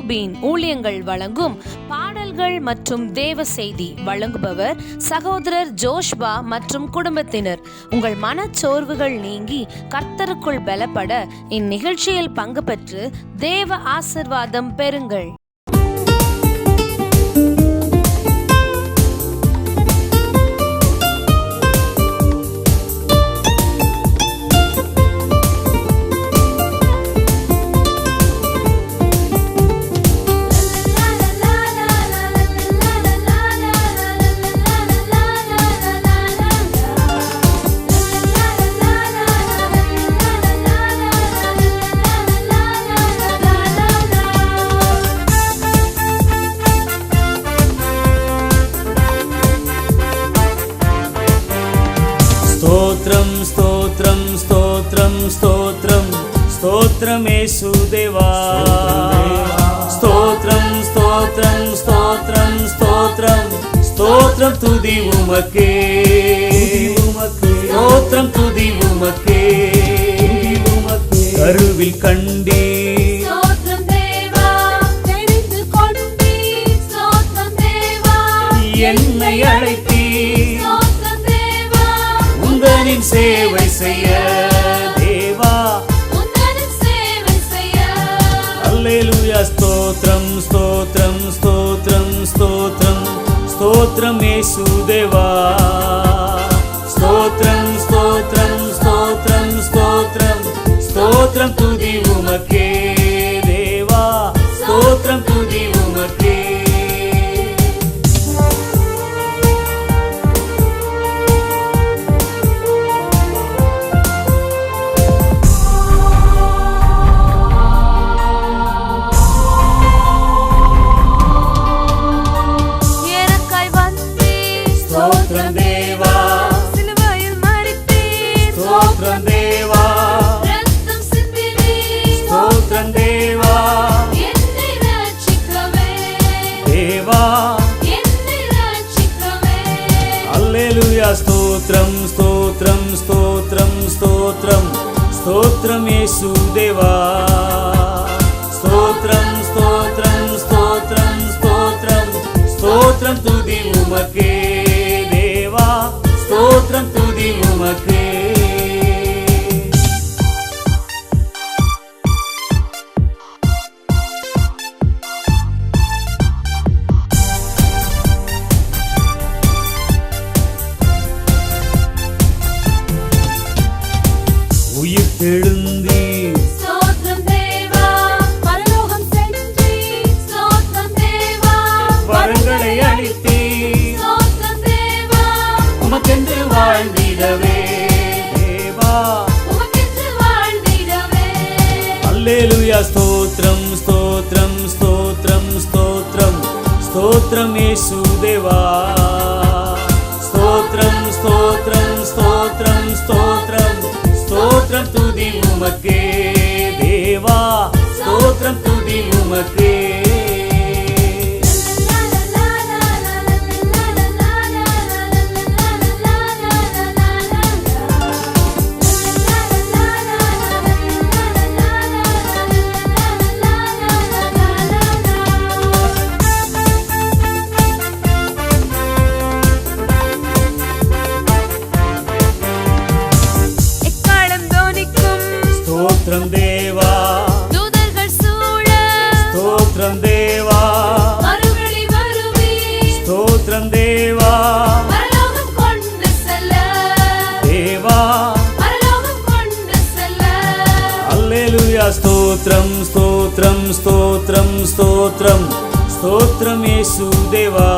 யாக்கோபின் ஊழியங்கள் வழங்கும் பாடல்கள் மற்றும் தேவ செய்தி வழங்குபவர் சகோதரர் ஜோஷ்பா மற்றும் குடும்பத்தினர். உங்கள் மனச்சோர்வுகள் நீங்கி கர்த்தருக்குள் பலப்பட இந்நிகழ்ச்சியில் பங்கு பெற்று தேவ ஆசீர்வாதம் பெறுங்கள். స్తోత్రం స్తోత్రం స్తోత్రం స్తోత్రం స్తోత్రం యేసుదేవా, స్తోత్రం స్తోత్రం స్తోత్రం స్తోత్రం స్తోత్రం తుది ఉమకే, స్తోత్రం తుది ఉమకే. கருவில் கண்டே என்னை அழைத்தீ உந்தனின் சேவை செய்ய தேவா, அல்லேலூயா. ஸ்தோத்ரம் ஸ்தோத்ரம் ஸ்தோத்ரம் ஸ்தோத்ரம் ஸ்தோத்ரம் యేసుదేవா, ஸ்தோத்ரம் ஸ்தோத்ரம் ஸ்தோத்ரம் ஸ்தோத்ரம் ஸ்தோத்ரம் துதி உமக்கே தேவா, ஸ்தோத்ரம் துதி உமக்கே. స్తోత్రం స్తోత్రం స్తోత్రం స్తోత్రం స్తోత్రం యేసుదేవా, స్తోత్రం స్తోత్రం స్తోత్రం స్తోత్రం స్తోత్రం తుది ఉమకే దేవా, స్తోత్రం తుది ఉమకే. எழுந்தீ ஸ்தோத்ரம் தேவா, பரலோகம் சென்றீ ஸ்தோத்ரம் தேவா, வரங்களை அளித்தீ ஸ்தோத்ரம் தேவா, உமக்கென்று வாழ்ந்திடவே தேவா, உமக்கென்று வாழ்ந்திடவே. அல்லேலூயா. ஸ்தோத்ரம் ஸ்தோத்ரம் ஸ்தோத்ரம் ஸ்தோத்ரம் ஸ்தோத்ரம் యేసుదేవా, ஸ்தோத்ரம் ஸ்தோத்ரம் ஸ்தோத்ரம் ஸ்தோத்ரம் స్తోత్రం తుది ఉమకే దేవా, స్తోత్రం తుది ఉమకే. స్తోత్రం దేవా, தூதர்கள் சூழ స్తోత్రం దేవா, மறுபடி வருவி స్తోత్రం దేవா, பரலோகம் கொண்டு செல்ல தேவா, பரலோகம் கொண்டு செல்ல. அல்லேலூயா. స్తోత్రం స్తోత్రం స్తోత్రం స్తోత్రం స్తోత్రం యేసుదేవా,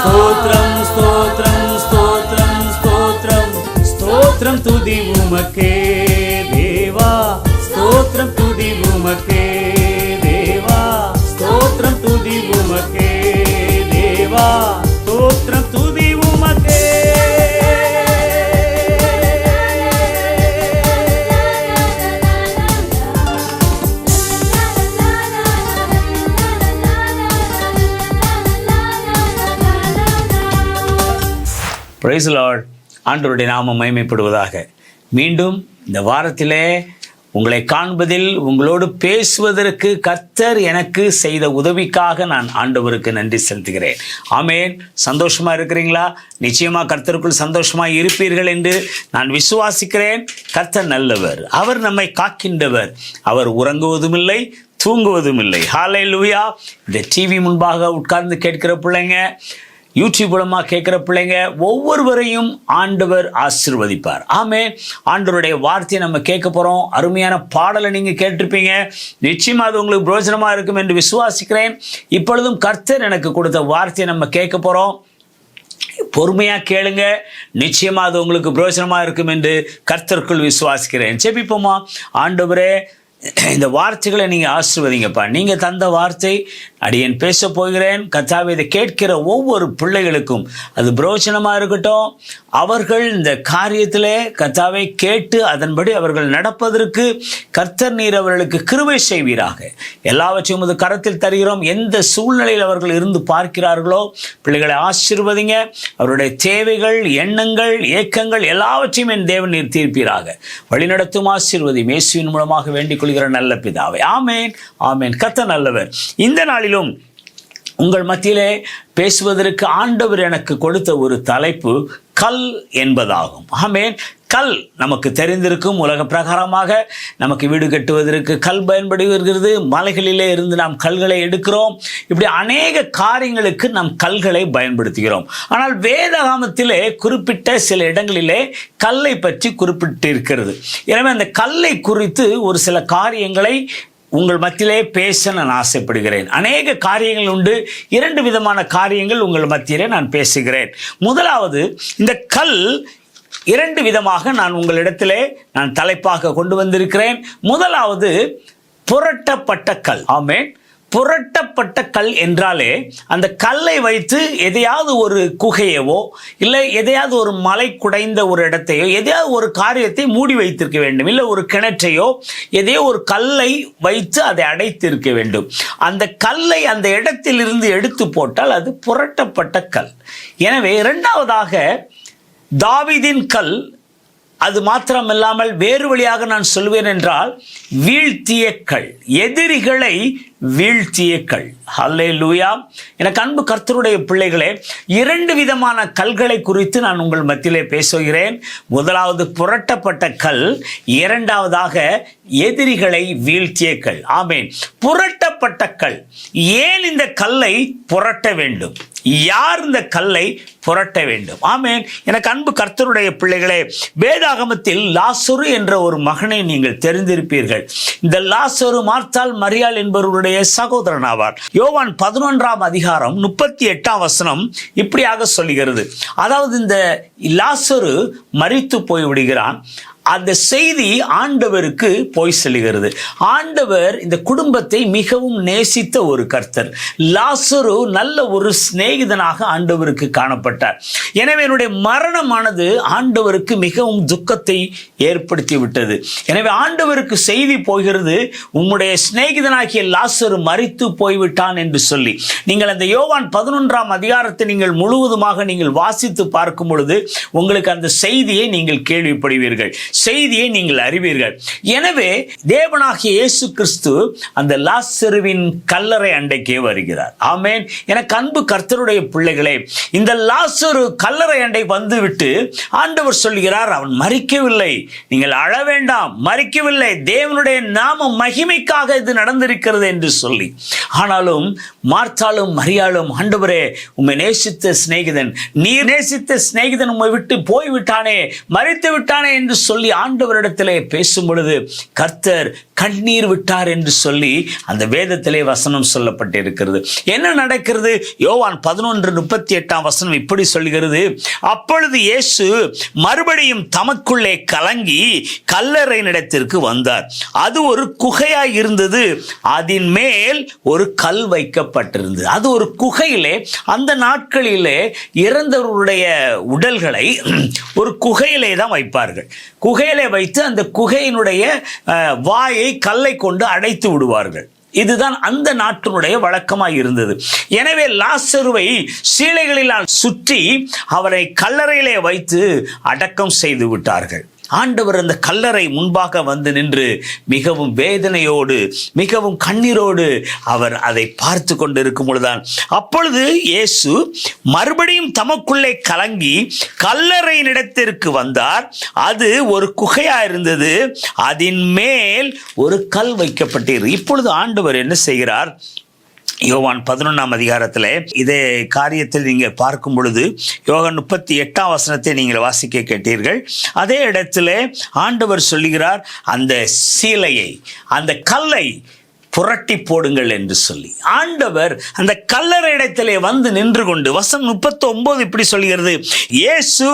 స్తోత్రం స్తోత్రం స్తోత్రం స్తోత్రం స్తోత్రం తుది ఉమకే దేవా, స్తోత్రం తుది ఉమకే దేవా, స్తోత్రం తుది ఉమకే దేవా, స్తోత్రం తుది ఉమకే. Praise the Lord. ஆண்டவருடைய நாமம் மகிமைப்படுவதாக. மீண்டும் இந்த வாரத்திலே உங்களை காண்பதில், உங்களோடு பேசுவதற்கு கர்த்தர் எனக்கு செய்த உதவிக்காக நான் ஆண்டவருக்கு நன்றி செலுத்துகிறேன். ஆமேன். சந்தோஷமா இருக்கிறீங்களா? நிச்சயமா கர்த்தருக்குள் சந்தோஷமா இருப்பீர்கள் என்று நான் விசுவாசிக்கிறேன். கர்த்தர் நல்லவர், அவர் நம்மை காக்கின்றவர், அவர் உறங்குவதும் இல்லை, தூங்குவதும் இல்லை. ஹல்லேலூயா. இந்த டிவி முன்பாக உட்கார்ந்து கேட்கிற பிள்ளைங்க, யூடியூப் மூலமாக கேட்குற பிள்ளைங்க ஒவ்வொருவரையும் ஆண்டவர் ஆசீர்வதிப்பார். ஆமென். ஆண்டவருடைய வார்த்தையை நம்ம கேட்க போகிறோம். அருமையான பாடலை நீங்கள் கேட்டிருப்பீங்க. நிச்சயமாக அது உங்களுக்கு பிரயோஜனமாக இருக்கும் என்று விசுவாசிக்கிறேன். இப்பொழுதும் கர்த்தர் எனக்கு கொடுத்த வார்த்தையை நம்ம கேட்க போகிறோம். பொறுமையாக கேளுங்க, நிச்சயமாக அது உங்களுக்கு பிரயோஜனமாக இருக்கும் என்று கர்த்தருக்குள் விசுவாசிக்கிறேன். ஜெபிப்போமா. ஆண்டவரே, இந்த வார்த்தைகளை நீங்கள் ஆசீர்வதிங்கப்பா. நீங்கள் தந்த வார்த்தை அடியேன் பேச போகிறேன். கர்த்தாவே, இதை கேட்கிற ஒவ்வொரு பிள்ளைகளுக்கும் அது பிரயோஜனமாக இருக்கட்டும். அவர்கள் இந்த காரியத்திலே கர்த்தாவை கேட்டு அதன்படி அவர்கள் நடப்பதற்கு கர்த்தர் நீர் அவர்களுக்கு கிருபை செய்வீராக. எல்லாவற்றையும் உமது கரத்தில் தருகிறோம். எந்த சூழ்நிலையில் அவர்கள் இருந்து பார்க்கிறார்களோ பிள்ளைகளை ஆசீர்வதிங்க. அவருடைய தேவைகள், எண்ணங்கள், ஏக்கங்கள் எல்லாவற்றையும் என் தேவன் நீர் தீர்ப்பீராக. வழிநடத்தும் ஆசீர்வதி இயேசுவின் மூலமாக வேண்டிக் கொள்கிற நல்ல பிதாவே. ஆமேன், ஆமேன். கர்த்தர் நல்லவர். இந்த நாளிலும் உங்கள் மத்தியிலே பேசுவதற்கு ஆண்டவர் எனக்கு கொடுத்த ஒரு தலைப்பு கல் என்பதாகும். ஆமேன். கல் நமக்கு தெரிந்திருக்கும். உலக பிரகாரமாக நமக்கு வீடு கட்டுவதற்கு கல் பயன்படுகிறது. மலைகளிலே இருந்து நாம் கல்களை எடுக்கிறோம். இப்படி அநேக காரியங்களுக்கு நாம் கல்களை பயன்படுத்துகிறோம். ஆனால் வேதாகமத்திலே குறிப்பிட்ட சில இடங்களிலே கல்லை பற்றி குறிப்பிட்டிருக்கிறது. எனவே அந்த கல்லை குறித்து ஒரு சில காரியங்களை உங்கள் மத்தியிலே பேச நான் ஆசைப்படுகிறேன். அநேக காரியங்கள் உண்டு. 2 விதமான காரியங்கள் உங்கள் மத்தியிலே நான் பேசுகிறேன். முதலாவது, இந்த கல் 2 விதமாக நான் உங்களிடத்திலே நான் தலைப்பாக கொண்டு வந்திருக்கிறேன். முதலாவது, புரட்டப்பட்ட கல். ஆமென். புரட்டப்பட்ட கல் என்றாலே அந்த கல்லை வைத்து எதையாவது ஒரு குகையவோ இல்லை எதையாவது ஒரு மலை குடைந்த ஒரு இடத்தையோ எதையாவது ஒரு காரியத்தை மூடி வைத்திருக்க வேண்டும். இல்லை ஒரு கிணற்றையோ எதையோ ஒரு கல்லை வைத்து அதை அடைத்திருக்க வேண்டும். அந்த கல்லை அந்த இடத்திலிருந்து எடுத்து போட்டால் அது புரட்டப்பட்ட கல். எனவே 2வதாக தாவீதின் கல். அது மாத்திரமில்லாமல் வேறு வழியாக நான் சொல்வேன் என்றால் வீழ்த்திய கல், எதிரிகளை வீழ்த்திய கல். ஹல்லேலூயா. எனக்கு அன்பு கர்த்தருடைய பிள்ளைகளே, 2 விதமான கல்களை குறித்து நான் உங்கள் மத்தியிலே பேசுகிறேன். முதலாவது புரட்டப்பட்ட கல், 2வதாக எதிரிகளை வீழ்த்திய கல். ஆமென். புரட்டப்பட்ட கல். ஏன் இந்த கல்லை புரட்ட வேண்டும்? யார் இந்த கல்லை புரட்ட வேண்டும்? ஆமென். எனக்கு அன்பு கர்த்தருடைய பிள்ளைகளே, வேதாகமத்தில் லாசரு என்ற ஒரு மகனை நீங்கள் தெரிந்திருப்பீர்கள். இந்த லாசரு மார்த்தாள் மரியாள் என்பவருடைய சகோதரன் ஆவார். யோவான் 11ஆம் அதிகாரம் 38ஆம் வசனம் இப்படியாக சொல்லுகிறது. அதாவது இந்த லாசரு மரித்து போய் விடுகிறான். அந்த செய்தி ஆண்டவருக்கு போய் செல்கிறது. ஆண்டவர் இந்த குடும்பத்தை மிகவும் நேசித்த ஒரு கர்த்தர். லாசரு நல்ல ஒரு சிநேகிதனாக ஆண்டவருக்கு காணப்பட்டார். எனவே என்னுடைய மரணமானது ஆண்டவருக்கு மிகவும் துக்கத்தை ஏற்படுத்தி விட்டது. எனவே ஆண்டவருக்கு செய்தி போகிறது, உம்முடைய சிநேகிதனாகிய லாசரு மரித்து போய்விட்டான் என்று சொல்லி. நீங்கள் அந்த யோவான் 11ஆம் அதிகாரத்தை நீங்கள் முழுவதுமாக நீங்கள் வாசித்து பார்க்கும் பொழுது உங்களுக்கு அந்த செய்தியை நீங்கள் கேள்விப்படுவீர்கள், செய்தியை நீங்கள் அறிவீர்கள். எனவே தேவனாகிய இயேசு கிறிஸ்து அந்த லாசருவின் கல்லறை அண்டைக்கே வருகிறார். ஆமென். எனக்கு அன்பு கர்த்தருடைய பிள்ளைகளே, இந்த லாசரு கல்லறை அண்டை வந்துவிட்டு ஆண்டவர் சொல்கிறார், அவன் மரிக்கவில்லை, நீங்கள் அழ வேண்டாம், மரிக்கவில்லை, தேவனுடைய நாம மகிமைக்காக இது நடந்திருக்கிறது என்று சொல்லி. ஆனாலும் மார்த்தாளும் மரியாளும், ஆண்டவரே, உம்மை நேசித்த சிநேகிதன், நீர் நேசித்த சிநேகிதன் உம்மை விட்டு போய்விட்டானே, மரித்து விட்டானே என்று சொல்லி ஆண்டவரிடத்திலே பேசும் பொழுது கர்த்தர் கண்ணீர் விட்டார் என்று சொல்லி அந்த வேதத்திலே வசனம் சொல்லப்பட்டிருக்கிறது. என்ன நடக்கிறது? யோவான் 11:38ஆம் வசனம் இப்படி சொல்கிறது. அப்பொழுது இயேசு மறுபடியும் தமக்குள்ளே கலங்கி கல்லறையினிடத்திற்கு வந்தார். அது ஒரு குகையாய் இருந்தது, அதன் மேல் ஒரு கல் வைக்கப்பட்டிருந்தது. அது ஒரு குகையிலே, அந்த நாட்களிலே இறந்தவருடைய உடல்களை ஒரு குகையிலே தான் வைப்பார்கள். குகையிலே வைத்து அந்த குகையினுடைய வாயை கல்லை கொண்டு அடைத்து விடுவார்கள். இதுதான் அந்த நாட்டினுடைய வழக்கமாய் இருந்தது. எனவே லாசருவை சீலைகளில் சுற்றி அவரை கல்லறையிலே வைத்து அடக்கம் செய்து விட்டார்கள். ஆண்டவர் அந்த கல்லறை முன்பாக வந்து நின்று மிகவும் வேதனையோடு மிகவும் கண்ணீரோடு அவர் அதை பார்த்து கொண்டு இருக்கும் பொழுதுதான் அப்பொழுது இயேசு மறுபடியும் தமக்குள்ளே கலங்கி கல்லறையினிடத்திற்கு வந்தார். அது ஒரு குகையா இருந்தது, அதன் மேல் ஒரு கல் வைக்கப்பட்டிருந்தது. இப்பொழுது ஆண்டவர் என்ன செய்கிறார்? யோவான் 11ஆம் அதிகாரத்தில் இதே காரியத்தில் நீங்கள் பார்க்கும் பொழுது யோவான் 38ஆம் வசனத்தை நீங்கள் வாசிக்க கேட்டீர்கள். அதே இடத்துல ஆண்டவர் சொல்லுகிறார், அந்த சீலையை, அந்த கல்லை புரட்டி போடுங்கள் என்று சொல்லி ஆண்டவர் அந்த கல்லறை இடத்திலே வந்து நின்று கொண்டு வசனம் 39 இப்படி சொல்கிறது, இயேசு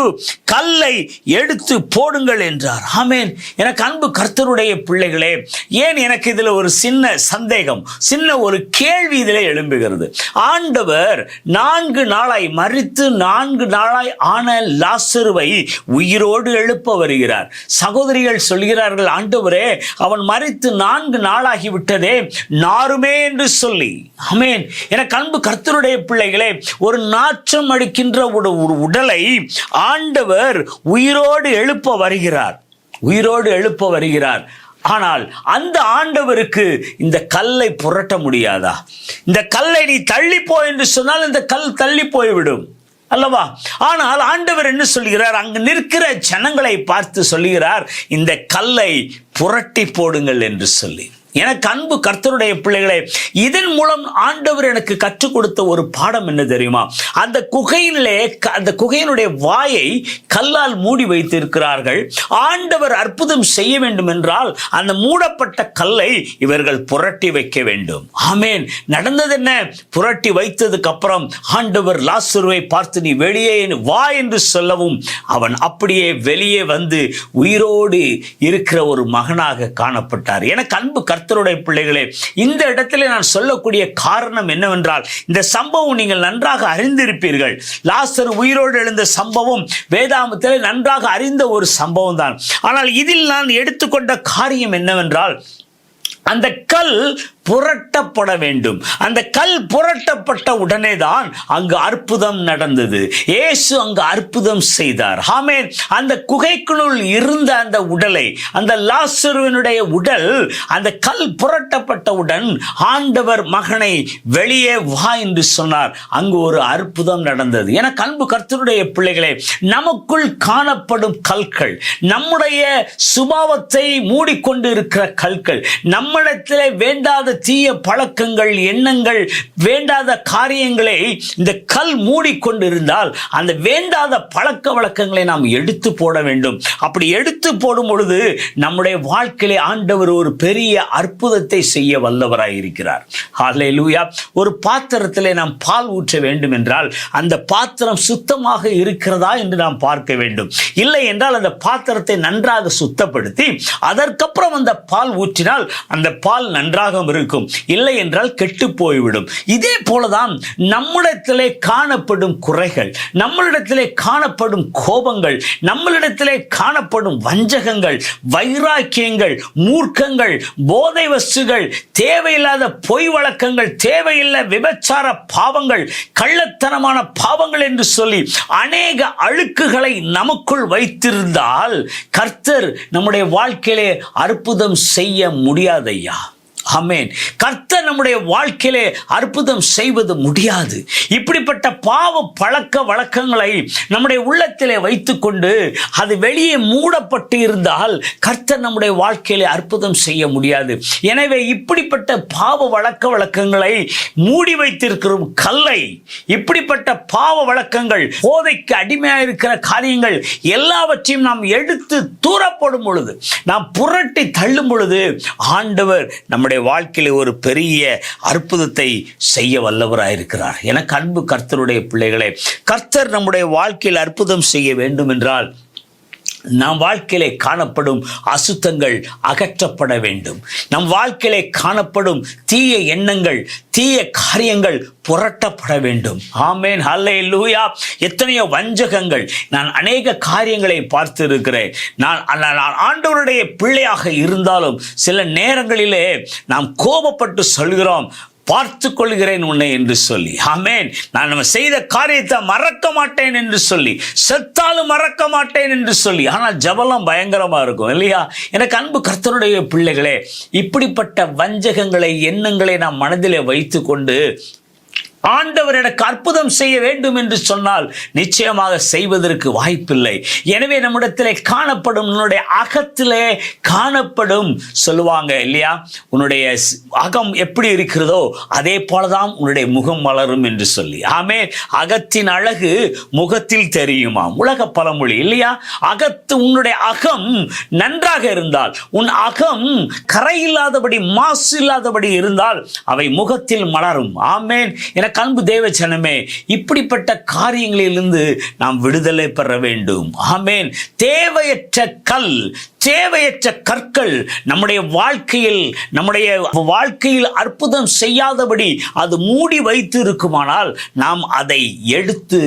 கல்லை எடுத்து போடுங்கள் என்றார். ஆமென். எனக்கு அன்பு கர்த்தருடைய பிள்ளைகளே, ஏன் எனக்கு இதில் ஒரு சின்ன சந்தேகம், சின்ன ஒரு கேள்வி இதில் எழும்புகிறது. ஆண்டவர் 4 நாளாய் மரித்து 4 நாளாய் ஆன லாசருவை உயிரோடு எழுப்ப வருகிறார். சகோதரிகள் சொல்கிறார்கள், ஆண்டவரே அவன் மரித்து 4 நாளாகி விட்டதே, நாருமே என்று சொல்லி. ஆமென். எனக்கு அன்பு கர்த்தருடைய பிள்ளைகளே, ஒரு நாற்றம் அடிக்கின்ற ஒரு உடலை ஆண்டவர் உயிரோடு எழுப்ப வருகிறார், உயிரோடு எழுப்ப வருகிறார். ஆனால் அந்த ஆண்டவருக்கு இந்த கல்லை புரட்ட முடியாதா? இந்த கல்லை நீ தள்ளி போ என்று சொன்னால் இந்த கல் தள்ளி போய்விடும் அல்லவா? ஆனால் ஆண்டவர் என்ன சொல்கிறார்? அங்கு நிற்கிற ஜனங்களை பார்த்து சொல்கிறார், இந்த கல்லை புரட்டி போடுங்கள் என்று சொல்லி. எனக்கு அன்பு கர்த்தருடைய பிள்ளைகளே, இதன் மூலம் ஆண்டவர் எனக்கு கற்றுக் கொடுத்த ஒரு பாடம் என்ன தெரியுமா? அந்த குகையிலே, அந்த குகையினுடைய வாயை கல்லால் மூடி வைத்திருக்கிறார்கள். ஆண்டவர் அற்புதம் செய்ய வேண்டும் என்றால் அந்த மூடப்பட்ட கல்லை இவர்கள் புரட்டி வைக்க வேண்டும். ஆமென். நடந்தது என்ன? புரட்டி வைத்ததுக்கு அப்புறம் ஆண்டவர் லாசருவை பார்த்து நீ வெளியே வா என்று சொல்லவும் அவன் அப்படியே வெளியே வந்து உயிரோடு இருக்கிற ஒரு மகனாக காணப்பட்டார். எனக்கு அன்பு கர்த்தருடைய பிள்ளைகளே, இந்த இடத்துல நான் சொல்லக்கூடிய காரணம் என்னவென்றால், இந்த சம்பவம் நீங்கள் நன்றாக அறிந்திருப்பீர்கள். லாசரு உயிரோடு எழுந்த சம்பவம் வேதாகமத்தில் நன்றாக அறிந்த ஒரு சம்பவம் தான். ஆனால் இதில் நான் எடுத்துக்கொண்ட காரியம் என்னவென்றால், அந்த கல் புரட்டப்பட வேண்டும். அந்த கல் புரட்டப்பட்ட உடனே தான் அங்கு அற்புதம் நடந்தது. இயேசு அங்கு அற்புதம் செய்தார். ஆமென். அந்த குகைக்குள் இருந்த அந்த உடலை, அந்த லாசருவினுடைய உடல், அந்த கல் புரட்டப்பட்டவுடன் ஆண்டவர் மகனை வெளியே வா என்று சொன்னார். அங்கு ஒரு அற்புதம் நடந்தது. எனக்கு அன்பு கர்த்தருடைய பிள்ளைகளே, நமக்குள் காணப்படும் கல்கள், நம்முடைய சுபாவத்தை மூடிக்கொண்டு இருக்கிற கல்கள், நம்மிடத்திலே வேண்டாத தீய பழக்கங்கள், எண்ணங்கள், வேண்டாத காரியங்களை இந்த கல் மூடிக்கொண்டிருந்தால் அந்த வேண்டாத பழக்க வழக்கங்களை நாம் எடுத்து போட வேண்டும். அப்படி எடுத்து போடும் பொழுது நம்முடைய வாழ்க்கையிலே ஆண்டவர் ஒரு பெரிய அற்புதத்தை செய்ய வல்லவராய் இருக்கிறார். ஹல்லேலூயா. ஒரு பாத்திரத்திலே நாம் பால் ஊற்ற வேண்டும் என்றால் அந்த பாத்திரம் சுத்தமாக இருக்கிறதா என்று நாம் பார்க்க வேண்டும். இல்லை என்றால் அந்த பாத்திரத்தை நன்றாக சுத்தப்படுத்தி அதற்கப்புறம் அந்த பால் ஊற்றினால் அந்த பால் நன்றாக இருக்கும். இல்லை என்றால் கெட்டு போய்விடும். இதே போலதான் நம்மிடத்திலே காணப்படும் குறைகள், நம்மளிடத்திலே காணப்படும் கோபங்கள், நம்மளிடத்திலே காணப்படும் வஞ்சகங்கள், வைராக்கியங்கள், மூர்க்கங்கள், போதை வஸ்துகள், தேவையில்லாத பொய் வழக்கங்கள், தேவையில்லை விபச்சார பாவங்கள், கள்ளத்தனமான பாவங்கள் என்று சொல்லி அநேக அழுக்குகளை நமக்குள் வைத்திருந்தால் கர்த்தர் நம்முடைய வாழ்க்கையிலே அற்புதம் செய்ய முடியாதையா? ஆமென். கர்த்தர் நம்முடைய வாழ்க்கையிலே அற்புதம் செய்வது முடியாது. இப்படிப்பட்ட பாவ பழக்க வழக்கங்களை நம்முடைய உள்ளத்திலே வைத்துக்கொண்டு அது வெளியே மூடப்பட்டு இருந்தால் கர்த்தர் நம்முடைய வாழ்க்கையிலே அற்புதம் செய்ய முடியாது. எனவே இப்படிப்பட்ட பாவ வழக்க வழக்கங்களை மூடி வைத்திருக்கிற கல்லை, இப்படிப்பட்ட பாவ வழக்கங்கள், போதைக்கு அடிமையாக இருக்கிற காரியங்கள் எல்லாவற்றையும் நாம் எடுத்து தூரப்படும் பொழுது, நாம் புரட்டி தள்ளும் பொழுது ஆண்டவர் நம்முடைய வாழ்க்கையில ஒரு பெரிய அற்புதத்தை செய்ய வல்லவராயிருக்கிறார். எனக்கு அன்பு கர்த்தருடைய பிள்ளைகளே, கர்த்தர் நம்முடைய வாழ்க்கையில் அற்புதம் செய்ய வேண்டும் என்றால் நம் வாழ்க்கையிலே காணப்படும் அசுத்தங்கள் அகற்றப்பட வேண்டும். நம் வாழ்க்கையிலே காணப்படும் தீய எண்ணங்கள், தீய காரியங்கள் புரட்டப்பட வேண்டும். ஆமென். ஹல்லேலூயா. எத்தனையோ வஞ்சகங்கள், நான் அநேக காரியங்களை பார்த்து இருக்கிறேன். நான் ஆண்டவருடைய பிள்ளையாக இருந்தாலும் சில நேரங்களிலே நாம் கோபப்பட்டு சொல்கிறோம், பார்த்து கொள்கிறேன் உன்னை என்று சொல்லி. ஆமென். நான் நம்ம செய்த காரியத்தை மறக்க மாட்டேன் என்று சொல்லி, செத்தாலும் மறக்க மாட்டேன் என்று சொல்லி. ஆனால் ஜெபம் பயங்கரமா இருக்கும் இல்லையா? எனக்கு அன்பு கர்த்தருடைய பிள்ளைகளே, இப்படிப்பட்ட வஞ்சகங்களை, எண்ணங்களை நாம் மனதிலே வைத்துக்கொண்டு ஆண்டவர் எனக்கு அற்புதம் செய்ய வேண்டும் என்று சொன்னால் நிச்சயமாக செய்வதற்கு வாய்ப்பில்லை. எனவே நம்மிடத்திலே காணப்படும், உன்னுடைய அகத்திலே காணப்படும், சொல்லுவாங்க இல்லையா, உன்னுடைய அகம் எப்படி இருக்கிறதோ அதே போலதான் உன்னுடைய முகம் மலரும் என்று சொல்லி. ஆமே, அகத்தின் அழகு முகத்தில் தெரியுமாம், உலக பழமொழி இல்லையா? உன்னுடைய அகம் நன்றாக இருந்தால், உன் அகம் கரையில்லாதபடி, மாசு இல்லாதபடி இருந்தால் அவை முகத்தில் மலரும். ஆமேன். அன்பு தேவ ஜனமே, இப்படிப்பட்ட காரியங்களிலிருந்து நாம் விடுதலை பெற வேண்டும். ஆமென். தேவையற்ற தேவையற்ற கற்கள் நம்முடைய வாழ்க்கையில் அற்புதம் செய்யாதபடி அது மூடி வைத்து இருக்குமானால் நாம் அதை எடுத்து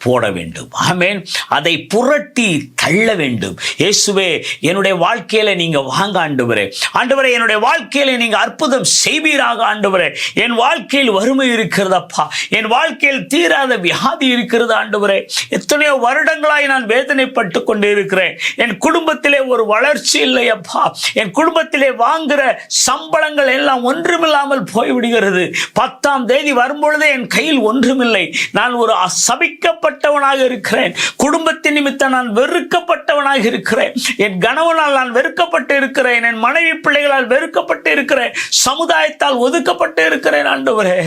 போட வேண்டும். ஆமென். அதை புரட்டி தள்ள வேண்டும். இயேசுவே, என்னுடைய வாழ்க்கையில நீங்க வாங்க ஆண்டவரே. ஆண்டவரே, என்னுடைய வாழ்க்கையில நீங்க அற்புதம் செய்வீராக ஆண்டவரே. என் வாழ்க்கையில் வறுமை இருக்கிறதப்பா, என் வாழ்க்கையில் தீராத வியாதி இருக்கிறது ஆண்டவரே. எத்தனையோ வருடங்களாய் நான் வேதனைப்பட்டு கொண்டு இருக்கிறேன். என் குடும்பத்திலே ஒரு வளர்ச்சி இல்லையப்பா. என் குடும்பத்திலே வாங்குற சம்பளங்கள் எல்லாம் ஒன்றுமில்லாமல் போய்விடுகிறது. 10ஆம் தேதி வரும்பொழுதே என் கையில் ஒன்றுமில்லை. நான் ஒரு சபிக்கப்பட்ட இருக்கிறேன். குடும்பத்தின் நிமித்தம் நான் வெறுக்கப்பட்டவனாக இருக்கிறேன். என் கணவனால் நான் வெறுக்கப்பட்டு இருக்கிறேன். என் மனைவி பிள்ளைகளால் வெறுக்கப்பட்டு இருக்கிறேன். சமுதாயத்தால் ஒதுக்கப்பட்டு இருக்கிறேன். ஆண்டவரே,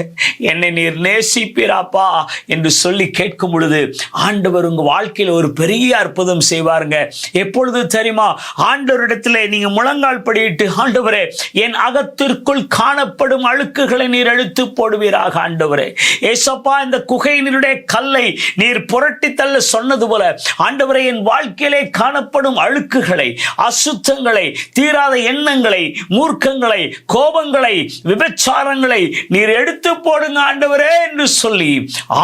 என்னை நீர் நேசிப்பீராப்பா என்று சொல்லி கேட்கும் பொழுது ஆண்டவர் உங்க வாழ்க்கையில் ஒரு பெரிய அற்புதம் செய்வாருங்க. எப்பொழுது தெரியுமா? ஆண்டவரிடத்தில் நீங்க முழங்கால் படியிட்டு, ஆண்டவரே, என் அகத்திற்குள் காணப்படும் அழுக்குகளை நீர் எடுத்து போடுவீராக. ஆண்டவரே, ஏசப்பா, இந்த குகையினுடைய கல்லை நீர் புரட்டி தள்ள சொன்னது போல ஆண்டவரே, என் வாழ்க்கையிலே காணப்படும் அழுக்குகளை, அசுத்தங்களை, தீராத எண்ணங்களை, மூர்க்கங்களை, கோபங்களை, விபச்சாரங்களை நீர் எடுத்து போடுங்க ஆண்டவரே என்று சொல்லி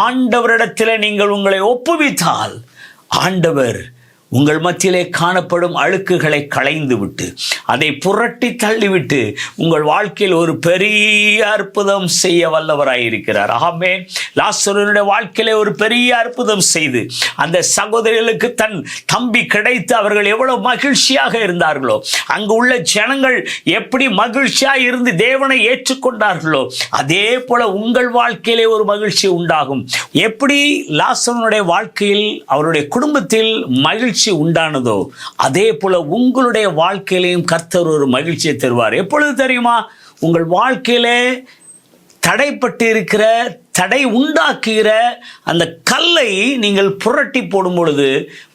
ஆண்டவரிடத்தில் நீங்கள் உங்களை ஒப்புவித்தால் ஆண்டவர் உங்கள் மத்தியிலே காணப்படும் அழுக்குகளை களைந்து விட்டு, அதை புரட்டி தள்ளிவிட்டு உங்கள் வாழ்க்கையில் ஒரு பெரிய அற்புதம் செய்ய வல்லவராயிருக்கிறார். ஆமென். லாசருவினுடைய வாழ்க்கையிலே ஒரு பெரிய அற்புதம் செய்து அந்த சகோதரிகளுக்கு தன் தம்பி கிடைத்து அவர்கள் எவ்வளவு மகிழ்ச்சியாக இருந்தார்களோ, அங்கு உள்ள ஜனங்கள் எப்படி மகிழ்ச்சியாக இருந்து தேவனை ஏற்றுக்கொண்டார்களோ, அதே போல உங்கள் வாழ்க்கையிலே ஒரு மகிழ்ச்சி உண்டாகும். எப்படி லாசருவினுடைய வாழ்க்கையில், அவருடைய குடும்பத்தில் மகிழ்ச்சி உண்டானதோ அதே போல உங்களுடைய வாழ்க்கையிலையும் கர்த்தர் ஒரு மகிழ்ச்சியை தருவார். எப்பொழுது தெரியுமா? உங்கள் வாழ்க்கையிலே தடைப்பட்டு இருக்கிற, தடை உண்டாக்குகிற அந்த கல்லை நீங்கள் புரட்டி போடும் பொழுது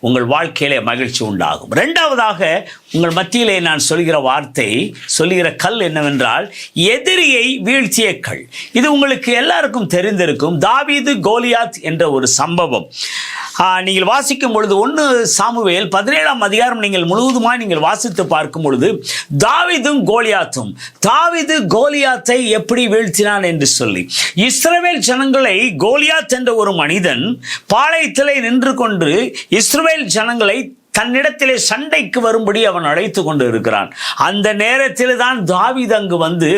உங்கள் வாழ்க்கையிலே மகிழ்ச்சி உண்டாகும். இரண்டாவதாக, உங்கள் மத்தியிலே நான் சொல்கிற கல் என்னவென்றால் எதிரியை வீழ்த்திய கல். இது உங்களுக்கு எல்லாருக்கும் தெரிந்திருக்கும். தாவீது கோலியாத் என்ற ஒரு சம்பவம் நீங்கள் வாசிக்கும் பொழுது 1 சாமுவேல் 17ஆம் அதிகாரம் நீங்கள் முழுவதுமாய் நீங்கள் வாசித்து பார்க்கும் பொழுது தாவீது கோலியாத்தை எப்படி வீழ்த்தினான் என்று சொல்லி, இஸ்ரவேல் ஜனங்களை, கோலியாத் என்ற ஒரு மனிதன் பாளையத்திலே நின்று கொண்டு இஸ்ரவேல் ஜனங்களை தன்னிடத்திலே சண்டைக்கு வரும்படி அவன் அழைத்து கொண்டு இருக்கிறான். அந்த நேரத்தில் தான் தாவீது அங்கு வந்து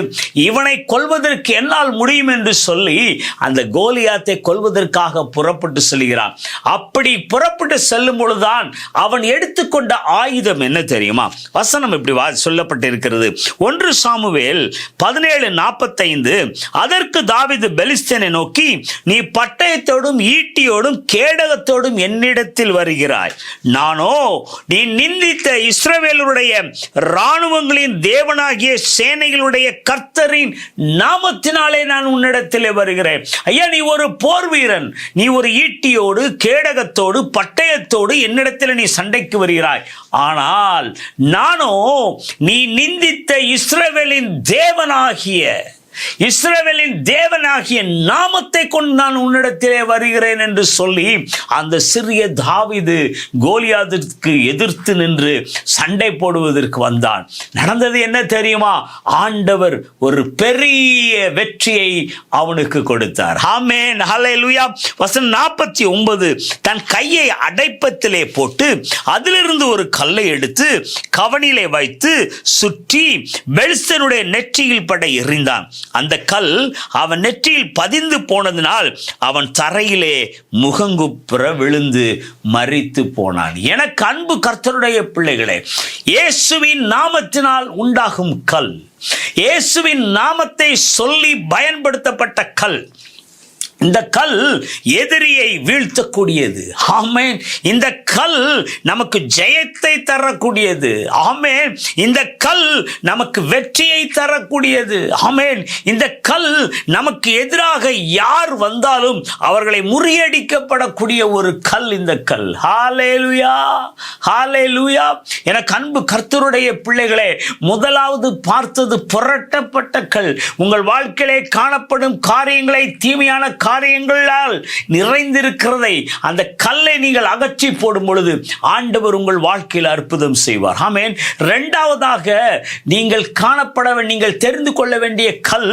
இவனை கொல்வதற்கு என்னால் முடியும் என்று சொல்லி அந்த கோலியாத்தை கொல்வதற்காக புறப்பட்டு செல்கிறான். அப்படி புறப்பட்டு செல்லும் பொழுதுதான் அவன் எடுத்துக்கொண்ட ஆயுதம் என்ன தெரியுமா? வசனம் இப்படி சொல்லப்பட்டிருக்கிறது. 1 சாமுவேல் 17:45. அதற்கு தாவீது பெலிஸ்தனை நோக்கி, நீ பட்டயத்தோடும் ஈட்டியோடும் கேடகத்தோடும் என்னிடத்தில் வருகிறாய், நானோ நீ நிந்தித்த இஸ்ரவேலுடைய இராணுவங்களின் தேவனாகிய சேனைகளுடைய கர்த்தரின் நாமத்தினாலே நான் உன்னிடத்திலே வருகிறேன். ஐயா, நீ ஒரு போர் வீரன், நீ ஒரு ஈட்டியோடு கேடகத்தோடு பட்டயத்தோடு என்னிடத்தில் நீ சண்டைக்கு வருகிறாய். ஆனால் நானோ நீ நிந்தித்த இஸ்ரவேலின் தேவனாகிய நாமத்தை கொண்டு நான் உன்னிடத்திலே வருகிறேன் என்று சொல்லி அந்த சிறிய தாவீது கோலியாத்திற்கு எதிர்த்து நின்று சண்டை போடுவதற்கு வந்தான். நடந்தது என்ன தெரியுமா? ஆண்டவர் ஒரு பெரிய வெற்றியை அவனுக்கு கொடுத்தார். ஆமென், ஹல்லேலூயா. வசனம் 49. தன் கையை அடைப்பத்திலே போட்டு அதிலிருந்து ஒரு கல்லை எடுத்து கவனிலே வைத்து சுற்றி பெலிஸ்தனுடைய நெற்றியில் பட எறிந்தான். அந்த கல் அவன் நெற்றியில் பதிந்து போனதினால் அவன் தரையிலே முகங்குப்புற விழுந்து மரித்து போனான். எனக்கு அன்பு கர்த்தருடைய பிள்ளைகளே, இயேசுவின் நாமத்தினால் உண்டாகும் கல், இயேசுவின் நாமத்தை சொல்லி பயன்படுத்தப்பட்ட கல், இந்த கல் எதிரியை வீழ்த்தக்கூடியது. ஆமென். இந்த கல் நமக்கு ஜெயத்தை தரக்கூடியது. ஆமென். இந்த கல் நமக்கு வெற்றியை தரக்கூடியது. ஆமென். இந்த கல் நமக்கு எதிராக யார் வந்தாலும் அவர்களை முறியடிக்கப்படக்கூடிய ஒரு கல் இந்த கல். ஹல்லேலூயா, ஹல்லேலூயா. எனக்கு அன்பு கர்த்தருடைய பிள்ளைகளே, முதலாவது பார்த்தது புரட்டப்பட்ட கல். உங்கள் வாழ்க்கையிலே காணப்படும் காரியங்களை, தீமையான காரியங்களால் நிறைந்திருக்கிறதை, அந்த கல்லை நீங்கள் அகற்றி போடும் பொழுது ஆண்டவர் உங்கள் வாழ்க்கையில் அற்புதம் செய்வார். ஆமென். இரண்டாவதாக நீங்கள் தெரிந்து கொள்ள வேண்டிய கல்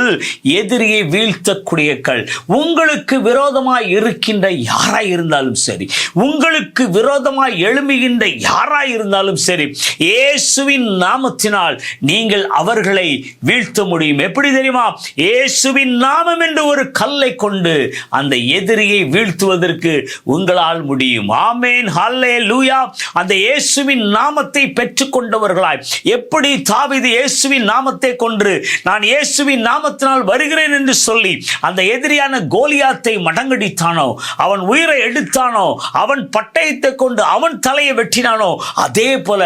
எதிரியை வீழ்த்தக்கூடிய கல். உங்களுக்கு விரோதமாய் இருக்கின்ற யாராய் இருந்தாலும் சரி, உங்களுக்கு விரோதமாய் எழும்புகின்ற யாராய் இருந்தாலும் சரி, இயேசுவின் நாமத்தினால் நீங்கள் அவர்களை வீழ்த்த முடியும். எப்படி தெரியுமா? இயேசுவின் நாமம் என்று ஒரு கல்லை கொண்டு அந்த எதிரியை வீழ்த்துவதற்கு உங்களால் முடியும். ஆமென், ஹல்லேலூயா. அந்த இயேசுவின் நாமத்தை பெற்றுக்கொண்டவர்களாய், எப்படி தாவீது இயேசுவின் நாமத்தை கொண்டு நான் இயேசுவின் நாமத்தினால் வருகிறேன் என்று சொல்லி அந்த எதிரியான கோலியாத்தை மடங்கடித்தானோ, அவன் உயிரை எடுத்தானோ, அவன் பட்டயத்தை கொண்டு அவன் தலையை வெட்டினானோ, அதே போல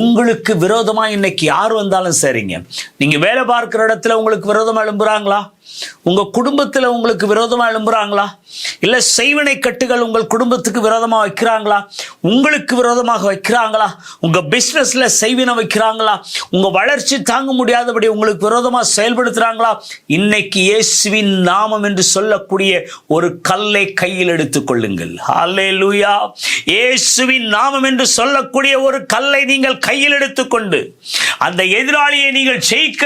உங்களுக்கு விரோதமாக இன்னைக்கு யார் வந்தாலும் சரிங்க, நீங்க வேலை பார்க்கிற இடத்துல உங்களுக்கு விரோதமாக எழும்புறாங்களா, உங்க குடும்பத்தில் உங்களுக்கு விரோதமாக எழும்புறாங்களா, இல்ல செய்வினை கட்டுகள் உங்கள் குடும்பத்துக்கு விரோதமாக வைக்கிறாங்களா, உங்களுக்கு விரோதமாக வைக்கிறாங்களா, உங்க பிசினஸ்ல செய்வினை வைக்கிறாங்களா, உங்க வளர்ச்சி தாங்க முடியாதபடி உங்களுக்கு விரோதமாக செயல்படுத்துறாங்களா, இன்னைக்கு இயேசுவின் நாமம் என்று சொல்லக்கூடிய ஒரு கல்லை கையில் எடுத்துக் கொள்ளுங்கள். ஹல்லேலூயா. இயேசுவின் நாமம் என்று சொல்லக்கூடிய ஒரு கல்லை நீங்கள் கையில் எடுத்துக்கொண்டு அந்த எதிராளியை நீங்கள் ஜெயிக்க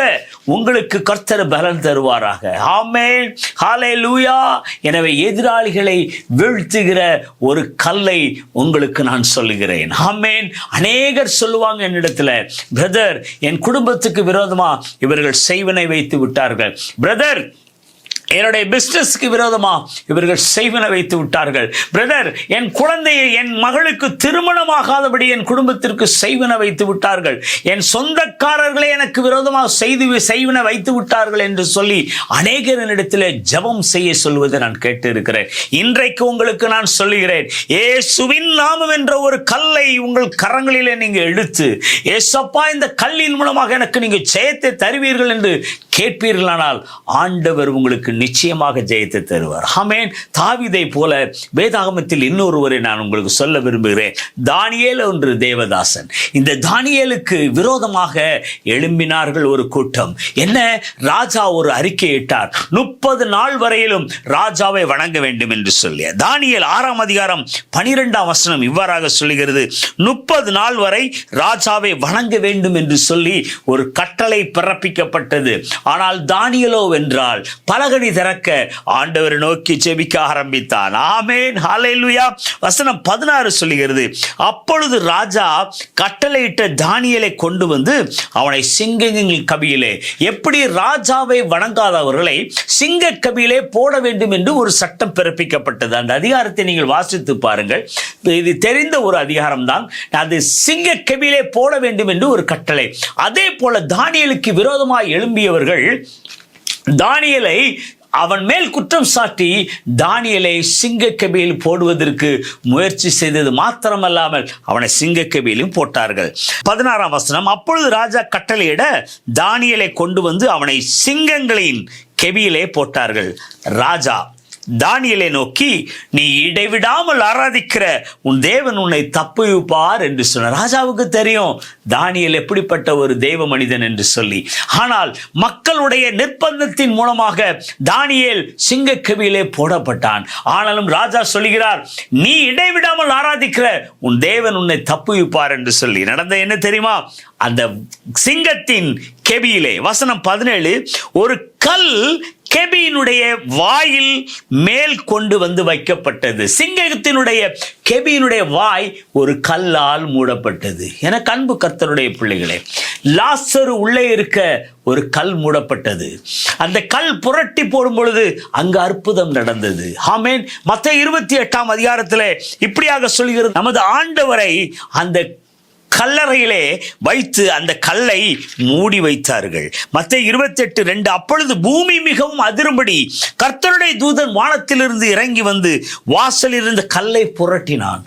உங்களுக்கு கர்த்தர் பலன் தருவாராக. ஆமென், ஹல்லேலூயா. எனவே எதிராளிகளை வீழ்த்துகிற ஒரு கல்லை உங்களுக்கு நான் சொல்லுகிறேன். ஆமென். அநேகர் சொல்லுவாங்க என்னிடத்துல, பிரதர், என் குடும்பத்துக்கு விரோதமா இவர்கள் செய்வினை வைத்து விட்டார்கள், பிரதர், என்னுடைய பிசினஸ்க்கு விரோதமா இவர்கள் செய்வினை வைத்து விட்டார்கள், பிரதர், என் குழந்தையை, என் மகளுக்கு திருமணமாகாதபடி என் குடும்பத்திற்கு செய்வினை வைத்து விட்டார்கள், என் சொந்தக்காரர்களே எனக்கு விரோதமாக செய்வினை வைத்து விட்டார்கள் என்று சொல்லி அநேகரிடத்தில் ஜெபம் செய்ய சொல்வதை நான் கேட்டு இருக்கிறேன். இன்றைக்கு உங்களுக்கு நான் சொல்லுகிறேன், இயேசுவின் நாமம் என்ற ஒரு கல்லை உங்கள் கரங்களிலே நீங்க எடுத்து, ஏசப்பா, இந்த கல்லின் மூலமாக எனக்கு நீங்க ஜெயத்தை தருவீர்கள் என்று கேட்பீர்களானால் ஆண்டவர் உங்களுக்கு நிச்சயமாக ஜெயத்தை தருவார். ஆமென். தாவீதை போல வேதாகமத்தில் இன்னொருவரை நான் உங்களுக்கு சொல்ல விரும்புகிறேன். தானியேல் ஒன்று தேவதாசன். இந்த தானியேலுக்கு விரோதமாக எழும்பினார்கள் ஒரு கூட்டம். என்ன? ராஜா ஒரு அறிக்கையிட்டார், 30 நாள் வரையிலும் ராஜாவை வணங்க வேண்டும் என்று சொல்லி. தானியேல் 6ஆம் அதிகாரம் 12ஆம் வசனம் இவ்வாறாக சொல்லுகிறது, 30 நாள் வரை ராஜாவை வணங்க வேண்டும் என்று சொல்லி ஒரு கட்டளை பிறப்பிக்கப்பட்டது. ஆனால் தானியேலோ வென்றால் பலகணி திறக்க ஆண்டவரை நோக்கி ஜெபிக்க ஆரம்பித்தான். ஆமென், ஹல்லேலூயா. வசனம் 16 சொல்லுகிறது, அப்பொழுது ராஜா கட்டளையிட்ட தானியேலை கொண்டு வந்து அவனை சிங்கங்கள் கபியிலே, எப்படி ராஜாவை வணங்காதவர்களை சிங்க கபியிலே போட வேண்டும் என்று ஒரு சட்டம் பிறப்பிக்கப்பட்டது. அந்த அதிகாரத்தை நீங்கள் வாசித்து பாருங்கள். இது தெரிந்த ஒரு அதிகாரம் தான். அது சிங்க கபியிலே போட வேண்டும் என்று ஒரு கட்டளை. அதே போல தானியேலுக்கு விரோதமாக எழும்பியவர்கள் தானியேலை அவன் மேல் குற்றம் சாட்டி தானியேலை சிங்கக்கபியில் போடுவதற்கு முயற்சி செய்தது மாத்திரமல்லாமல் அவனை சிங்கக்கபியிலும் போட்டார்கள். 16ஆம் வசனம், அப்பொழுது ராஜா கட்டளையிட தானியேலை கொண்டு வந்து அவனை சிங்கங்களின் கெபியிலே போட்டார்கள். ராஜா தானியேலை நோக்கி, நீ இடைவிடாமல் ஆராதிக்கிற உன் தேவன் உன்னை தப்புவிப்பார் என்று சொன்னார். ராஜாவுக்கு தெரியும் தானியேல் எப்படிப்பட்ட ஒரு தேவ மனிதன் என்று சொல்லி. ஆனால் மக்களுடைய நிர்பந்தத்தின் மூலமாக தானியேல் சிங்கக்கபியிலே போடப்பட்டான். ஆனாலும் ராஜா சொல்கிறார், நீ இடைவிடாமல் ஆராதிக்கிற உன் தேவன் உன்னை தப்புவிப்பார் என்று சொல்லி. நடந்த என்ன தெரியுமா? அந்த சிங்கத்தின் கெபியிலே, வசனம் 17, ஒரு கல் கெபியினுடைய கெபியினுடைய வாயில் மேல் கொண்டு வந்து வைக்கப்பட்டது. சிங்கத்தினுடைய கெபியினுடைய வாய் ஒரு கல்லால் மூடப்பட்டது. எனக்கு அன்பு கர்த்தருடைய பிள்ளைகளே, லாசரு உள்ளே இருக்க ஒரு கல் மூடப்பட்டது. அந்த கல் புரட்டி போடும் பொழுது அங்கு அற்புதம் நடந்தது. ஆமென். மத்தேயு 28ஆம் அதிகாரத்திலே இப்படியாக சொல்கிறது, நமது ஆண்டவரை அந்த கல்லறையிலே வைத்து அந்த கல்லை மூடி வைத்தார்கள். மத்தேயு 28:2, அப்பொழுது பூமி மிகவும் அதிரும்படி கர்த்தருடைய தூதன் வானத்திலிருந்து இறங்கி வந்து வாசலில் இருந்த கல்லை புரட்டினான்.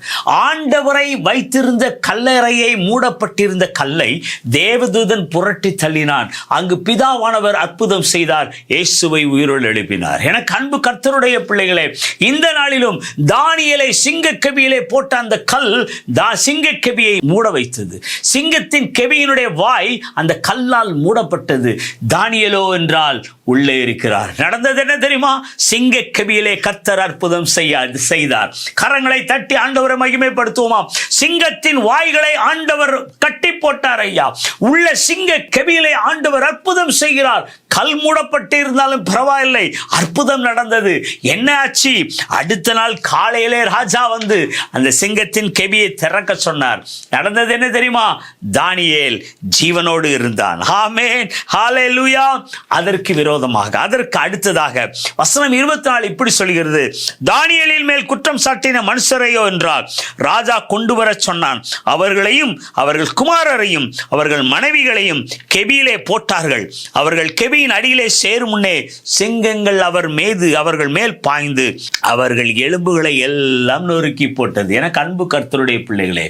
ஆண்டவரை வைத்திருந்த கல்லறையை மூடப்பட்டிருந்த கல்லை தேவதூதன் புரட்டி தள்ளினான். அங்கு பிதாவானவர் அற்புதம் செய்தார், இயேசுவை உயிரோடு எழுப்பினார். எனக்கு அன்பு கர்த்தருடைய பிள்ளைகளே, இந்த நாளிலும் தானியேலை சிங்கக்கெபியிலே போட்ட அந்த கல் சிங்கக்கெபியை மூட வைத்தது. சிங்கத்தின் கெபியினுடைய வாய் அந்த கல்லால் மூடப்பட்டது. தானியேலோ என்றால் உள்ளே இருக்கிறார். நடந்தது என்ன தெரியுமா? சிங்க கெபியிலே கர்த்தர் அற்புதம் செய்தார். கரங்களை தட்டி ஆண்டவரை மகிமைப்படுத்துவோமா? சிங்கத்தின் வாய்களை ஆண்டவர் கட்டி போட்டார் ஐயா. உள்ள சிங்க கெபியிலே ஆண்டவர் அற்புதம் செய்கிறார். கல் மூடப்பட்டு இருந்தாலும் பரவாயில்லை, அற்புதம் நடந்தது. என்ன ஆச்சு? அடுத்த நாள் காலையிலே ராஜா வந்து அந்த சிங்கத்தின் கெபியை திறக்க சொன்னார். நடந்தது என்ன தெரியுமா? தானியேல் ஜீவனோடு இருந்தான். ஆமென், ஹல்லேலூயா. அதற்கு விரோதமாக, அதற்கு அடுத்ததாக வசனம் 24 இப்படி சொல்கிறது, தானியேலின் மேல் குற்றம் சாட்டின மனுஷரையோ என்றால் ராஜா கொண்டு வர சொன்னான். அவர்களையும் அவர்கள் குமாரரையும் அவர்கள் மனைவிகளையும் கெபியிலே போட்டார்கள். அவர்கள் கெபியின் அடியிலே சேரும் முன்னே சிங்கங்கள் அவர்கள் மேல் பாய்ந்து அவர்கள் எலும்புகளை எல்லாம் நொறுக்கி போட்டது. எனக்கு அன்பு கர்த்தருடைய பிள்ளைகளே,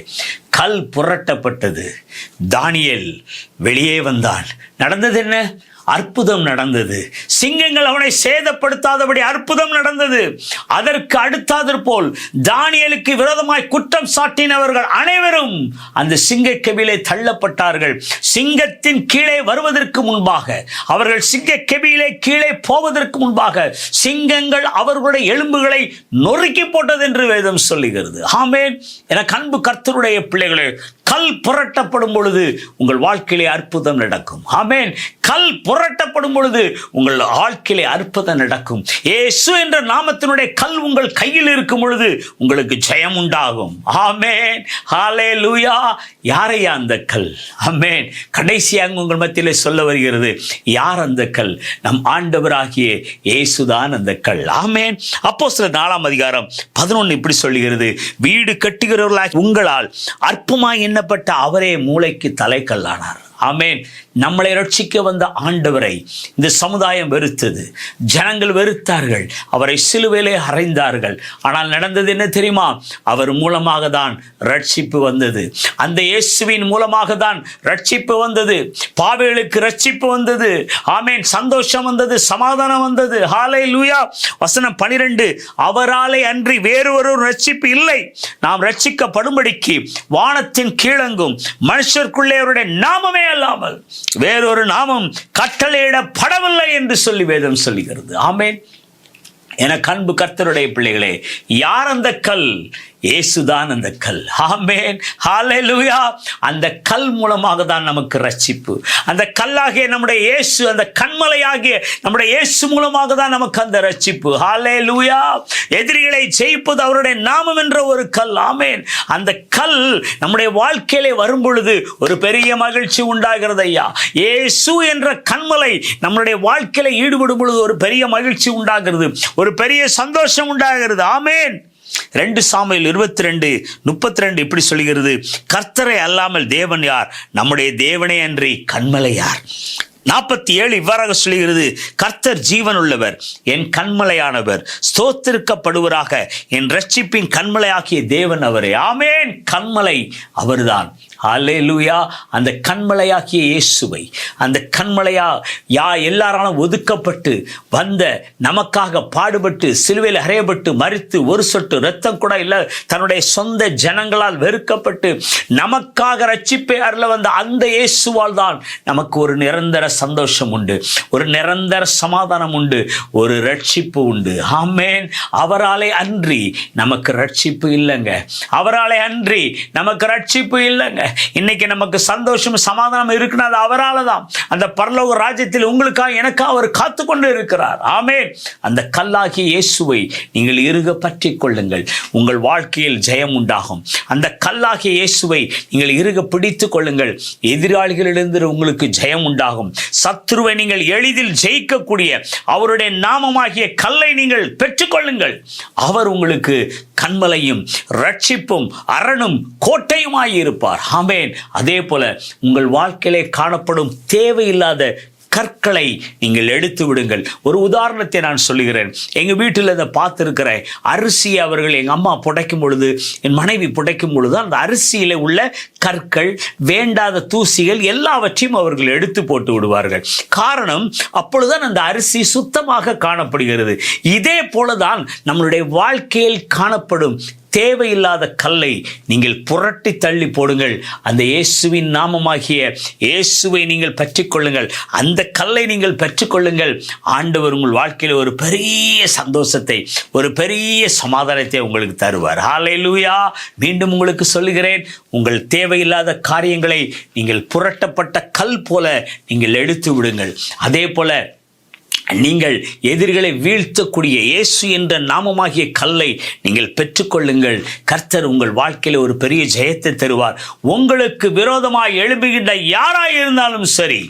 கல் புரட்டப்பட்டது. தானியேல் வெளியே வந்தான். நடந்தது என்ன? அற்புதம் நடந்தது. சிங்கங்கள் அவனை சேதப்படுத்தாதபடி அற்புதம் நடந்தது. அதற்கு அடுத்தாற் போல் தானியேலுக்கு விரோதமாய் குற்றம் சாட்டினவர்கள் அனைவரும் அந்த சிங்கக்கெபியிலே தள்ளப்பட்டார்கள். சிங்கத்தின் கீழே வருவதற்கு முன்பாக, அவர்கள் சிங்கக்கெபியிலே கீழே போவதற்கு முன்பாக சிங்கங்கள் அவர்களுடைய எலும்புகளை நொறுக்கி போட்டது என்று வேதம் சொல்லுகிறது. ஆமென். எனக்கு அன்பு கர்த்தருடைய பிள்ளைகளே, கல் புரட்டப்படும் பொழுது உங்கள் வாழ்க்கையிலே அற்புதம் நடக்கும். ஆமென். கல் புரட்டப்படும் பொழுது உங்கள் வாழ்க்கையிலே அற்புதம் நடக்கும். இயேசு என்ற நாமத்தினுடைய கல் உங்கள் கையில் இருக்கும் பொழுது உங்களுக்கு ஜெயம் உண்டாகும். ஆமென், ஹல்லேலூயா. யாரையா அந்த கல்? ஆமென். கடைசியாக உங்கள் மத்தியிலே சொல்ல வருகிறது, யார் அந்த கல்? நம் ஆண்டவராகிய இயேசுதான் அந்த கல். ஆமென். அப்போஸ்தலர் 4ஆம் அதிகாரம் 11 இப்படி சொல்லுகிறது, வீடு கட்டுகிறவர்களாக உங்களால் அற்பமாய் எண்ணப்பட்ட அவரே மூளைக்கு தலைக்கல்லானார். ஆமென். நம்மளை ரட்சிக்க வந்த ஆண்டவரை இந்த சமுதாயம் வெறுத்தது. ஜனங்கள் வெறுத்தார்கள். அவரை சிலுவையிலே அறைந்தார்கள். ஆனால் நடந்தது என்ன தெரியுமா? அவர் மூலமாக தான் ரட்சிப்பு வந்தது. அந்த இயேசுவின் மூலமாக தான் ரட்சிப்பு வந்தது. பாவிகளுக்கு ரட்சிப்பு வந்தது. ஆமென். சந்தோஷம் வந்தது, சமாதானம் வந்தது. ஹல்லேலூயா. வசனம் 12, அவராலே அன்றி வேறு ஒரு ரட்சிப்பு இல்லை. நாம் ரட்சிக்கப்படும்படிக்கு வானத்தின் கீழங்கும் மனுஷருக்குள்ளே அவருடைய நாமமே அல்லாமல் வேறொரு நாமம் கட்டளையிடப்படவில்லை என்று சொல்லி வேதம் சொல்லுகிறது. ஆமென். எனக்கு அன்பு கர்த்தருடைய பிள்ளைகளே, யார் அந்த கல்? இயேசுதான் அந்த கல். ஆமென், ஹல்லேலூயா. அந்த கல் மூலமாக தான் நமக்கு ரட்சிப்பு. அந்த கல்லாகிய நம்முடைய இயேசு, அந்த கண்மலையாகிய நம்முடைய இயேசு மூலமாக தான் நமக்கு அந்த ரட்சிப்பு. ஹல்லேலூயா. எதிரிகளை ஜெயிப்பது அவருடைய நாமம் என்ற ஒரு கல். ஆமென். அந்த கல் நம்முடைய வாழ்க்கையிலே வரும் பொழுது ஒரு பெரிய மகிழ்ச்சி உண்டாகிறது ஐயா. இயேசு என்ற கண்மலை நம்முடைய வாழ்க்கையில ஈடுபடும் பொழுது ஒரு பெரிய மகிழ்ச்சி உண்டாகிறது, ஒரு பெரிய சந்தோஷம் உண்டாகிறது. ஆமென். 2 சாமுவேல் 22:32 இப்படி சொல்லுகிறது, கர்த்தரை அல்லாமல் தேவன் யார்? நம்முடைய தேவனே அன்றி கண்மலை யார்? 47 இவ்வாறாக சொல்லுகிறது, கர்த்தர் ஜீவன் உள்ளவர், என் கண்மலையானவர், ஸ்தோத்திரிக்கப்படுவராக, என் ரட்சிப்பின் கண்மலையாகிய தேவன் அவரே. ஆமென். கண்மலை அவர்தான். ஹல்லேலூயா. அந்த கண்மலையாகிய இயேசுவை, அந்த கண்மலையா எல்லாராலும் ஒதுக்கப்பட்டு வந்த, நமக்காக பாடுபட்டு சிலுவையில் அறையப்பட்டு மரித்து ஒரு சொட்டு இரத்தம் கூட இல்லை, தன்னுடைய சொந்த ஜனங்களால் வெறுக்கப்பட்டு நமக்காக ரட்சிப்பை அருள வந்த அந்த இயேசுவால் தான் நமக்கு ஒரு நிரந்தர சந்தோஷம் உண்டு, ஒரு நிரந்தர சமாதானம் உண்டு, ஒரு ரட்சிப்பு உண்டு. ஆமென். அவராலே அன்றி நமக்கு ரட்சிப்பு இல்லைங்க. அவராலே அன்றி நமக்கு ரட்சிப்பு இல்லைங்க. இன்னைக்கு நமக்கு சந்தோஷம் சமாதானம் இருக்குன்னா அது அவரால் தான். அந்த பரலோக ராஜ்யத்தில் உங்களுக்காக எனக்காக அவர் காத்து கொண்டு இருக்கிறார். ஆமென். அந்த கல்லாகிய இயேசுவை நீங்கள் இறுக பற்றிக் கொள்ளுங்கள், உங்கள் வாழ்க்கையில் ஜெயம் உண்டாகும். அந்த கல்லாகிய இயேசுவை நீங்கள் இறுக பிடித்துக் கொள்ளுங்கள், எதிராளிகளிலிருந்து உங்களுக்கு ஜெயம் உண்டாகும். சத்துருவை நீங்கள் எளிதில் ஜெயிக்கக்கூடிய அவருடைய நாமமாகிய கல்லை நீங்கள் பெற்றுக்கொள்ளுங்கள். அவர் உங்களுக்கு கண்மலையும் ரட்சிப்பும் அரணும் கோட்டையுமாய் இருப்பார். ஆமென். அதே போல உங்கள் வாழ்க்கையிலே காணப்படும் தேவையில்லாத கற்களை நீங்கள் எடுத்து விடுங்கள். ஒரு உதாரணத்தை நான் சொல்லுகிறேன். எங்கள் வீட்டில் இதை பார்த்துருக்கிற அரிசியை அவர்கள் எங்கள் அம்மா புடைக்கும் பொழுது, என் மனைவி புடைக்கும் பொழுது அந்த அரிசியில் உள்ள கற்கள், வேண்டாத தூசிகள் எல்லாவற்றையும் அவர்கள் எடுத்து போட்டு விடுவார்கள். காரணம், அப்பொழுதுதான் அந்த அரிசி சுத்தமாக காணப்படுகிறது. இதே போலதான் நம்மளுடைய வாழ்க்கையில் காணப்படும் தேவையில்லாத கல்லை நீங்கள் புரட்டி தள்ளி போடுங்கள். அந்த இயேசுவின் நாமமாகிய இயேசுவை நீங்கள் பெற்றுக்கொள்ளுங்கள். அந்த கல்லை நீங்கள் பெற்றுக்கொள்ளுங்கள். ஆண்டவர் உங்கள் வாழ்க்கையில் ஒரு பெரிய சந்தோஷத்தை, ஒரு பெரிய சமாதானத்தை உங்களுக்கு தருவார். ஹல்லேலூயா. மீண்டும் உங்களுக்கு சொல்லுகிறேன், உங்கள் தேவையில்லாத காரியங்களை நீங்கள் புரட்டப்பட்ட கல் போல நீங்கள் எடுத்து விடுங்கள். அதே போல நீங்கள் எதிரிகளை வீழ்த்தக்கூடிய இயேசு என்ற நாமமாகிய கல்லை நீங்கள் பெற்றுக்கொள்ளுங்கள். கர்த்தர் உங்கள் வாழ்க்கையில் ஒரு பெரிய ஜெயத்தை தருவார். உங்களுக்கு விரோதமாய் எழும்புகின்ற யாராய் இருந்தாலும் சரி,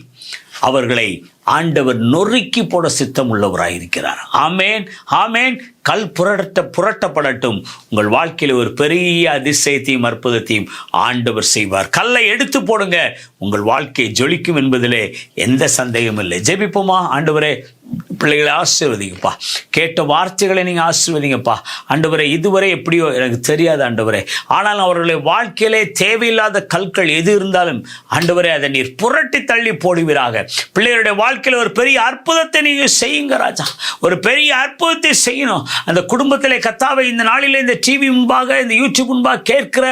அவர்களை ஆண்டவர் நொறுக்கி போட சித்தம் உள்ளவராயிருக்கிறார். ஆமேன், ஆமேன். கல் புரட்டப்படட்டும். உங்கள் வாழ்க்கையில் ஒரு பெரிய அதிசயத்தையும் அற்புதத்தையும் ஆண்டவர் செய்வார். கல்லை எடுத்து போடுங்க, உங்கள் வாழ்க்கை ஜொலிக்கும் என்பதிலே எந்த சந்தேகமும் இல்லை. ஜெபிப்போமா? ஆண்டவரே, பிள்ளைகளை ஆசீர்வதிங்கப்பா. கேட்ட வார்த்தைகளை நீங்கள் ஆசீர்வதிங்கப்பா. ஆண்டவரே, இதுவரை எப்படியோ எனக்கு தெரியாது ஆண்டவரே, ஆனால் அவர்களுடைய வாழ்க்கையிலே தேவையில்லாத கற்கள் எது இருந்தாலும் ஆண்டவரே அதை நீர் புரட்டி தள்ளி போடுவீராக. பிள்ளைகளுடைய வாழ்க்கையில் ஒரு பெரிய அற்புதத்தை நீங்கள் செய்யுங்க ராஜா. ஒரு பெரிய அற்புதத்தை செய்யணும் அந்த குடும்பத்திலே. கர்த்தாவே, இந்த நாளிலே இந்த டிவி முன்பாக, இந்த யூடியூப் முன்பாக கேட்கிற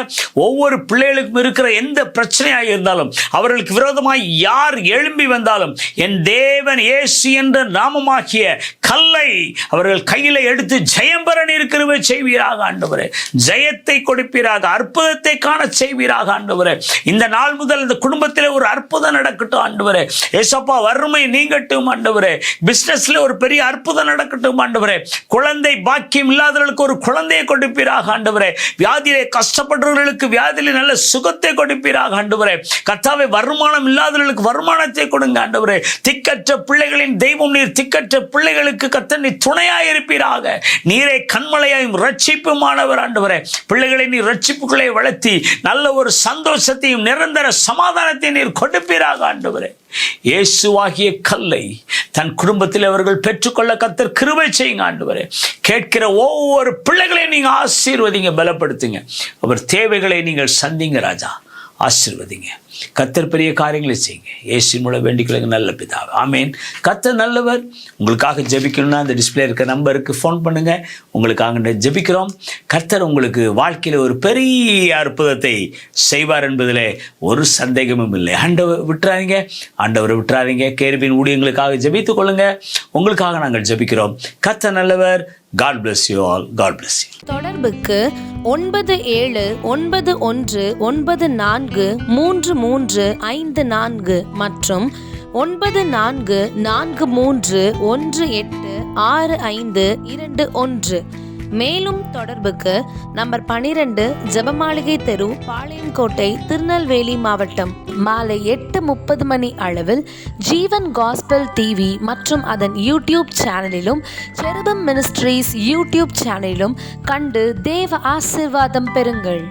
ஒவ்வொரு பிள்ளைகளுக்கும் இருக்கிற எந்த பிரச்சனையாக இருந்தாலும், அவர்களுக்கு விரோதமாய் யார் எழும்பி வந்தாலும், என் தேவன் இயேசு என்ற நாமமாகிய கல்லை அவர்கள் கையில் எடுத்து ஜெயம் பெற நீர் கிருபை செய்வீராக ஆண்டவரே. ஜெயத்தை கொடுப்பீராக, அற்புதத்தை காண செய்வீராக ஆண்டவரே. இந்த நாள் முதல் இந்த குடும்பத்தில் ஒரு அற்புதம் நடக்கட்டும் ஆண்டவரே. ஏசப்பா, வறுமை நீங்கட்டும் ஆண்டவரே. பிசினஸ்ல ஒரு பெரிய அற்புதம் நடக்கட்டும் ஆண்டவரே. குழந்தை பாக்கியம் இல்லாதவர்களுக்கு ஒரு குழந்தையை கொடுப்பீராக ஆண்டவரே. வியாதியிலே கஷ்டப்படுறவர்களுக்கு வியாதியிலே நல்ல சுகத்தை கொடுப்பீராக ஆண்டவரே. கர்த்தாவே, வருமானம் இல்லாதவர்களுக்கு வருமானத்தை கொடுங்க ஆண்டவரே. திக்கற்ற பிள்ளைகளின் தெய்வம் நீர். திக்கற்ற பிள்ளைகளுக்கு கர்த்தர் நீர் துணையாய் இருப்பீராக. நீரே கண்மலையாயும் ரட்சிப்புமானவர் ஆண்டவரே. பிள்ளைகளை நீர் ரட்சிப்புகளை வளர்த்தி நல்ல ஒரு சந்தோஷத்தையும் நிரந்தர சமாதானத்தை நீர் கொடுப்பீராக ஆண்டவரே. இயேசுவாகிய கல்லை தன் குடும்பத்தில் அவர்கள் பெற்றுக்கொள்ள கர்த்தர் கிருபை செய்யுங்க ஆண்டவரே. கேட்கிற ஒவ்வொரு பிள்ளைகளையும் நீங்க ஆசீர்வதிங்க, பலப்படுத்துங்க. அவர் தேவைகளை நீங்கள் சந்திங்க ராஜா. ஆசீர்வதிங்க. கர்த்தர் பெரிய காரியங்களை செய்யுங்க. இயேசுவின் மூலம் வேண்டிக்கொள்ளுங்க நல்ல பிதாவே. ஆமேன். கர்த்தர் நல்லவர். உங்களுக்காக ஜெபிக்கணும்னா அந்த டிஸ்பிளே இருக்க நம்பருக்கு ஃபோன் பண்ணுங்க. உங்களுக்காக ஜெபிக்கிறோம். கர்த்தர் உங்களுக்கு வாழ்க்கையில் ஒரு பெரிய அற்புதத்தை செய்வார் என்பதில் ஒரு சந்தேகமும் இல்லை. ஆண்டவர் விட்டுறாதீங்க, ஆண்டவரை விட்டுறாதீங்க. கேருபின் ஊழியங்களுக்காக ஜெபித்துக் கொள்ளுங்க. உங்களுக்காக நாங்கள் ஜெபிக்கிறோம். கர்த்தர் நல்லவர். God bless you all. God bless you. தொடர்புக்கு 9794343354 மற்றும் 9443186521. மேலும் தொடர்புக்கு நம்பர் 12 ஜெபமாளிகை தெரு, பாளையங்கோட்டை, திருநெல்வேலி மாவட்டம். மாலை 8:30 மணி அளவில் ஜீவன் காஸ்பல் டிவி மற்றும் அதன் யூடியூப் சேனலிலும், செருபம் மினிஸ்ட்ரீஸ் யூடியூப் சேனலிலும் கண்டு தேவ ஆசீர்வாதம் பெறுங்கள்.